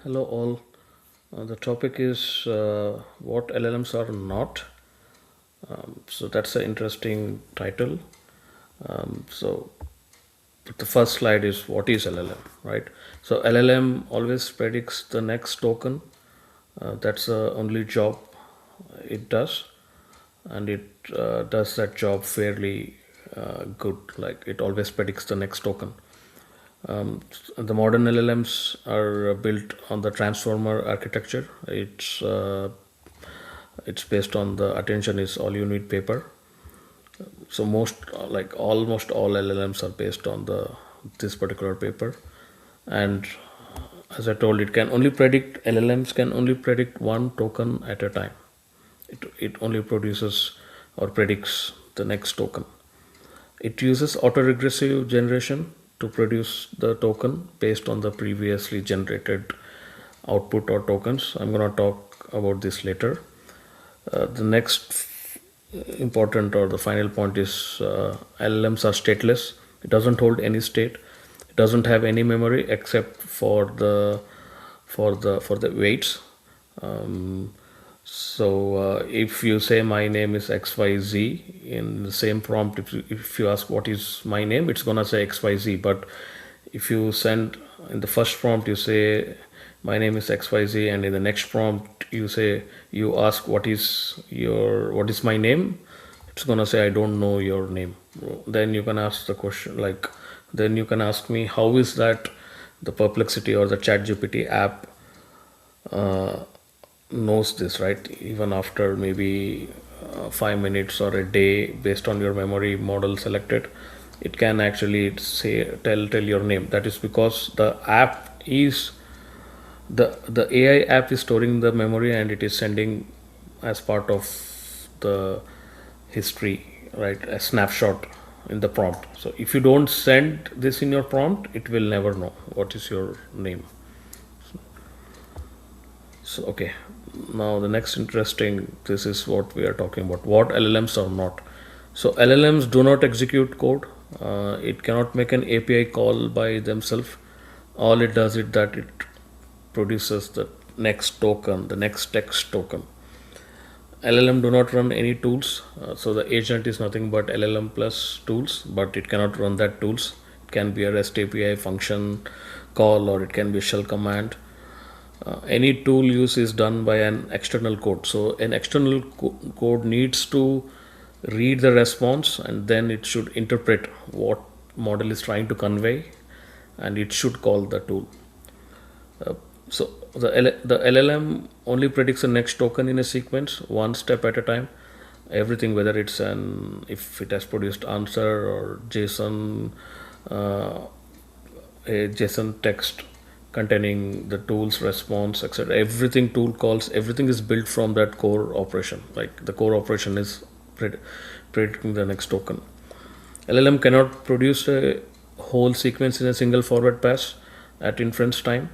Hello, all. The topic is what LLMs are not. So that's an interesting title. So, but the first slide is what is LLM, right? So LLM always predicts the next token. That's the only job it does, and it does that job fairly good. Like it always predicts the next token. The modern LLMs are built on the transformer architecture. It's based on the attention is all you need paper. So most like almost all LLMs are based on the this particular paper, and as I told, it can only predict LLMs can only predict one token at a time. It only produces or predicts the next token. It uses autoregressive generation to produce the token based on the previously generated output or tokens. I'm going to talk about this later. The next important or the final point is LLMs are stateless. It doesn't hold any state. It doesn't have any memory except for the weights. Um, so if you say my name is XYZ in the same prompt, if you ask what is my name, it's gonna say XYZ. But if you send in the first prompt, you say my name is XYZ, and in the next prompt you ask what is my name, it's gonna say I don't know your name. Then you can ask the question like, then you can ask me how is that the Perplexity or the ChatGPT app knows this, right? Even after maybe 5 minutes or a day, based on your memory model selected, it can actually tell your name. That is because the AI app is storing the memory, and it is sending as part of the history, right? A snapshot in the prompt. So if you don't send this in your prompt, it will never know what is your name. So okay, now the next interesting, this is what we are talking about. What LLMs are not. So LLMs do not execute code. It cannot make an API call by themselves. All it does is that it produces the next token, the next text token. LLM do not run any tools. So the agent is nothing but LLM plus tools, but it cannot run that tools. It can be a REST API function call, or it can be a shell command. Any tool use is done by an external code. So an external code needs to read the response, and then it should interpret what model is trying to convey, and it should call the tool. So the LLM only predicts the next token in a sequence, one step at a time. Everything, whether it's if it has produced answer or JSON, a JSON text containing the tool's response, etc. Everything tool calls, everything is built from that core operation. Like the core operation is predicting the next token. LLM cannot produce a whole sequence in a single forward pass at inference time.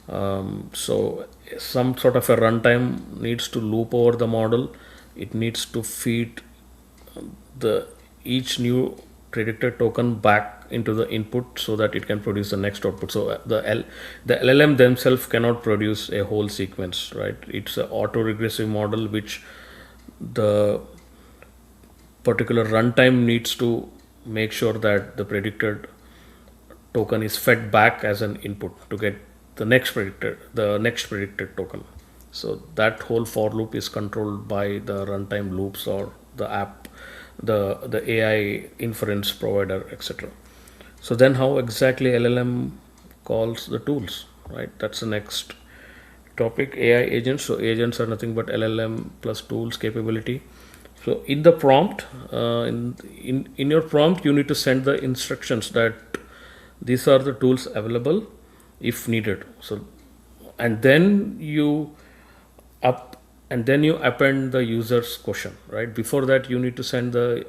So some sort of a runtime needs to loop over the model. It needs to feed the each new predicted token back into the input so that it can produce the next output. So the LLM themselves cannot produce a whole sequence, right? It's an auto-regressive model which the particular runtime needs to make sure that the predicted token is fed back as an input to get the next predicted token. So that whole for loop is controlled by the runtime loops or the app, the AI inference provider, etc. So then how exactly LLM calls the tools, right? That's the next topic. AI agents. So agents are nothing but LLM plus tools capability. So in the prompt, in your prompt, you need to send the instructions that these are the tools available if needed. So and then you up and then you append the user's question, right? Before that, you need to send that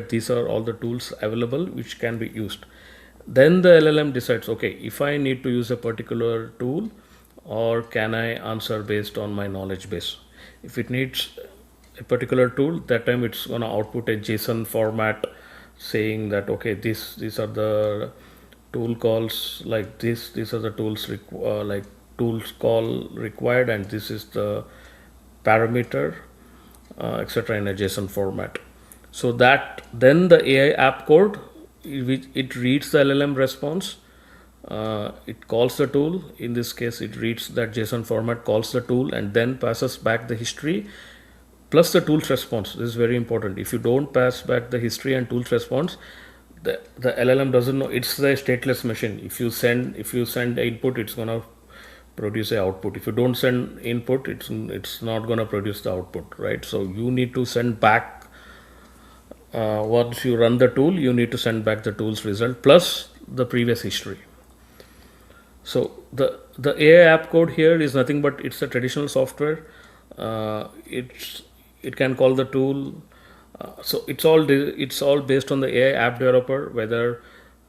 these are all the tools available which can be used. Then the LLM decides, okay, if I need to use a particular tool, or can I answer based on my knowledge base. If it needs a particular tool, that time it's going to output a JSON format saying that okay, these are the tool calls like this. These are the tools like tools call required, and this is the parameter, etc., in a JSON format. So that then the AI app code, it reads the LLM response, it calls the tool. In this case, it reads that JSON format, calls the tool, and then passes back the history plus the tool's response. This is very important. If you don't pass back the history and tool's response, the LLM doesn't know. It's a stateless machine. If you send input, it's gonna produce a output. If you don't send input, it's not gonna produce the output, right? So you need to send back. Once you run the tool, you need to send back the tool's result plus the previous history. So the AI app code here is nothing but it's a traditional software. It can call the tool. So it's all based on the AI app developer, whether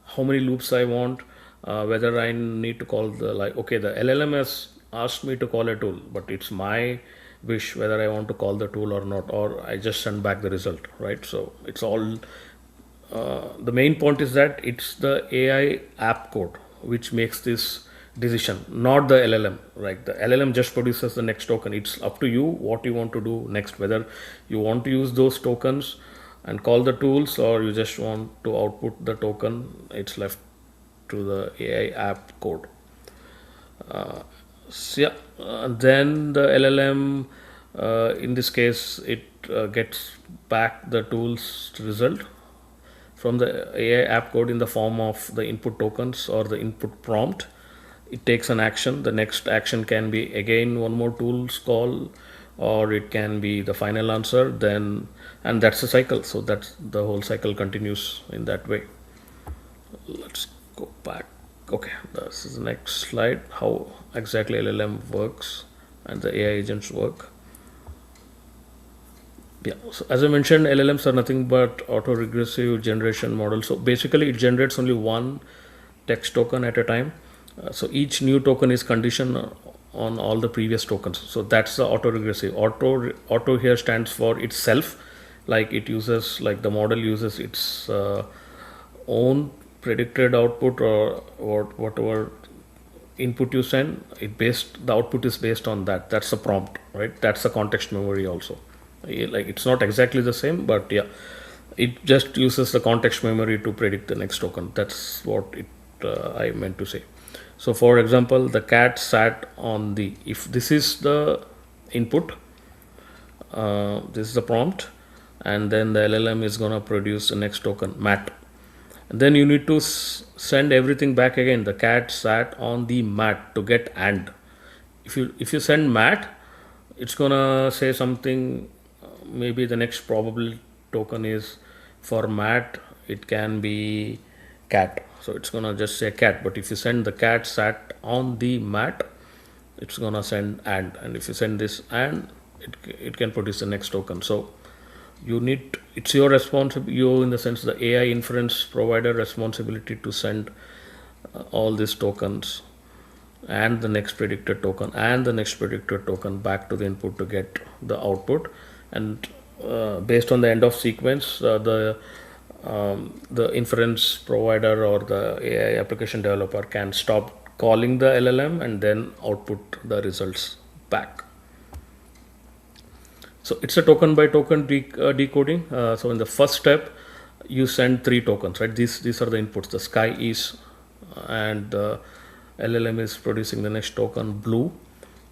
how many loops I want, whether I need to call the, like, okay, the LLM has asked me to call a tool, but it's my wish whether I want to call the tool or not, or I just send back the result, right? So it's all the main point is that it's the AI app code which makes this decision, not the LLM. Right? The LLM just produces the next token. It's up to you what you want to do next, whether you want to use those tokens and call the tools, or you just want to output the token. It's left to the AI app code. Then the LLM, in this case, it gets back the tool's result from the AI app code in the form of the input tokens or the input prompt. It takes an action. The next action can be again one more tools call, or it can be the final answer. Then, and that's the cycle. So that's the whole cycle continues in that way. Let's go back. Okay, this is the next slide. How exactly LLM works and the AI agents work. Yeah, so as I mentioned, LLMs are nothing but auto-regressive generation models. So basically, it generates only one text token at a time. So each new token is conditioned on all the previous tokens. So that's the auto-regressive. Auto here stands for itself, like it uses, like the model uses its own predicted output, or whatever input you send. The output is based on that. That's the prompt, right? That's the context memory also. Like it's not exactly the same, but yeah, it just uses the context memory to predict the next token. That's what I meant to say. So for example, the cat sat on the, if this is the input, this is the prompt, and then the LLM is gonna produce the next token, mat. And then you need to send everything back again. The cat sat on the mat to get and. If you send mat, it's gonna say something. Maybe the next probable token is for mat, it can be cat. So it's gonna just say cat. But if you send the cat sat on the mat, it's gonna send and if you send this and, it can produce the next token. So it's your responsibility, you in the sense the AI inference provider responsibility to send all these tokens and the next predicted token and the next predicted token back to the input to get the output. And based on the end of sequence, the inference provider or the AI application developer can stop calling the LLM and then output the results back. So it's a token by token decoding. So in the first step, you send 3 tokens, right? These are the inputs. The sky is, and the LLM is producing the next token, blue.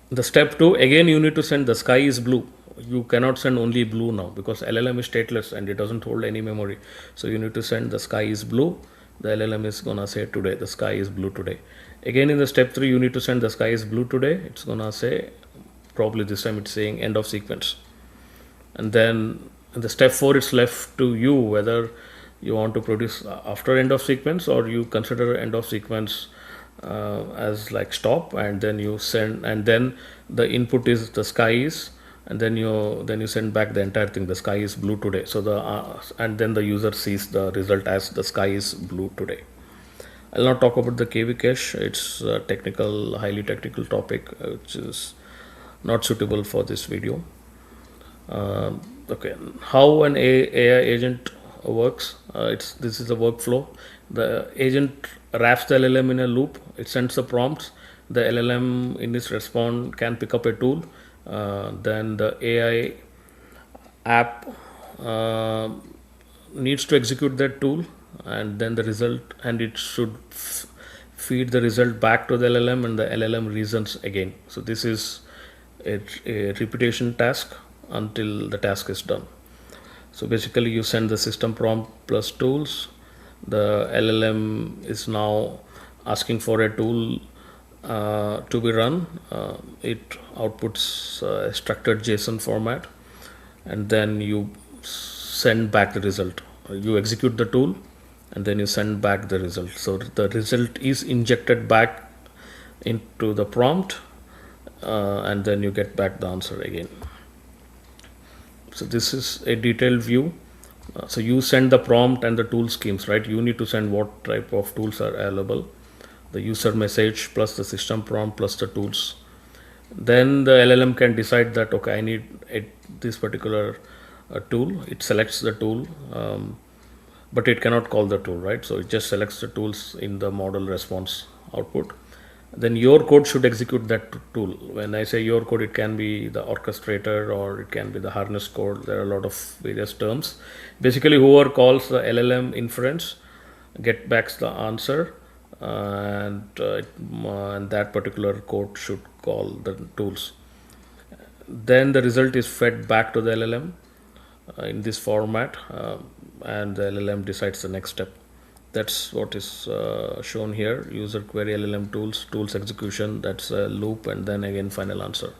The step 2, again you need to send the sky is blue. You cannot send only blue now because LLM is stateless and it doesn't hold any memory. So you need to send the sky is blue. The LLM is gonna say today, the sky is blue today. Again in the step 3, you need to send the sky is blue today. It's gonna say, probably this time it's saying end of sequence. And then in the step 4, it's left to you whether you want to produce after end of sequence, or you consider end of sequence as like stop, and then you send, and then the input is the sky is, and then you send back the entire thing, the sky is blue today. So and then the user sees the result as the sky is blue today. I'll not talk about the KV cache. It's a highly technical topic, which is not suitable for this video. Okay, how an AI agent works. This is a workflow. The agent wraps the LLM in a loop. It sends the prompts. The LLM in its response can pick up a tool. Then the AI app uh, needs to execute that tool, and then the result, and it should feed the result back to the LLM, and the LLM reasons again. So this is a repetition task until the task is done. So basically, you send the system prompt plus tools. The LLM is now asking for a tool to be run. It outputs a structured JSON format, and then you send back the result. You execute the tool, and then you send back the result. So the result is injected back into the prompt, and then you get back the answer again. So this is a detailed view. So you send the prompt and the tool schemes, right? You need to send what type of tools are available, the user message plus the system prompt plus the tools. Then the LLM can decide that, okay, I need this particular tool. It selects the tool, but it cannot call the tool, right? So it just selects the tools in the model response output. Then your code should execute that tool. When I say your code, it can be the orchestrator or it can be the harness code. There are a lot of various terms. Basically, whoever calls the LLM inference get back the answer, and that particular code should call the tools. Then the result is fed back to the LLM in this format, and the LLM decides the next step. That's what is shown here. User query LLM tools execution, that's a loop, and then again final answer.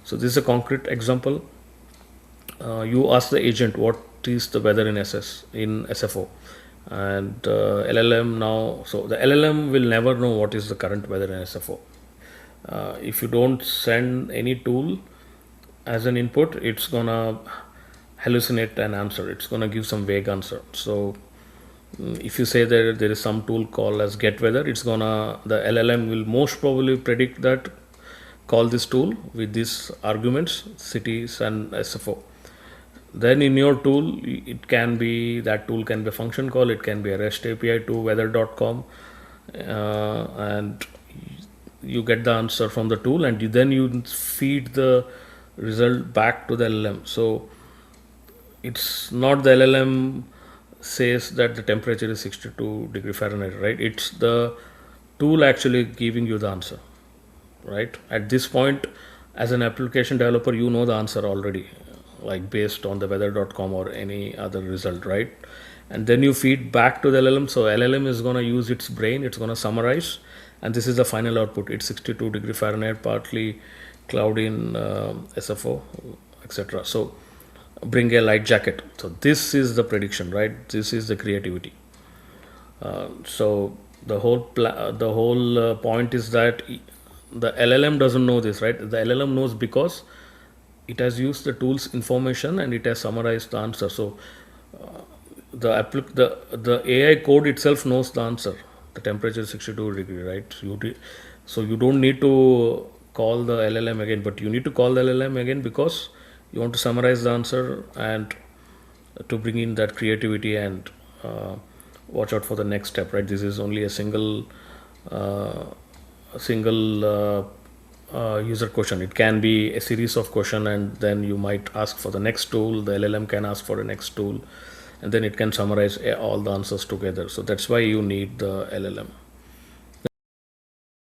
So this is a concrete example. You ask the agent what is the weather in SFO, and LLM now, so the LLM will never know what is the current weather in SFO. If you don't send any tool as an input, it's gonna hallucinate an answer. It's gonna give some vague answer. So if you say that there is some tool called as get weather, the LLM will most probably predict that, call this tool with these arguments, cities and SFO. Then in your tool, that tool can be a function call, it can be a REST API to weather.com, and you get the answer from the tool, and then you feed the result back to the LLM. So it's not the LLM says that the temperature is 62 degree Fahrenheit, right? It's the tool actually giving you the answer, right? At this point, as an application developer, you know the answer already, like based on the weather.com or any other result, right? And then you feed back to the LLM. So LLM is going to use its brain, it's going to summarize, and this is the final output. It's 62 degree Fahrenheit, partly cloudy in SFO, etc. So bring a light jacket. So this is the prediction, right? This is the creativity. So the whole point is that the LLM doesn't know this, right? The LLM knows because it has used the tool's information and it has summarized the answer. So the AI code itself knows the answer. The temperature is 62 degree, right? So you don't need to call the LLM again, but you need to call the LLM again because you want to summarize the answer and to bring in that creativity and watch out for the next step, right? This is only a single user question. It can be a series of question, and then you might ask for the next tool. The LLM can ask for the next tool, and then it can summarize all the answers together. So that's why you need the LLM.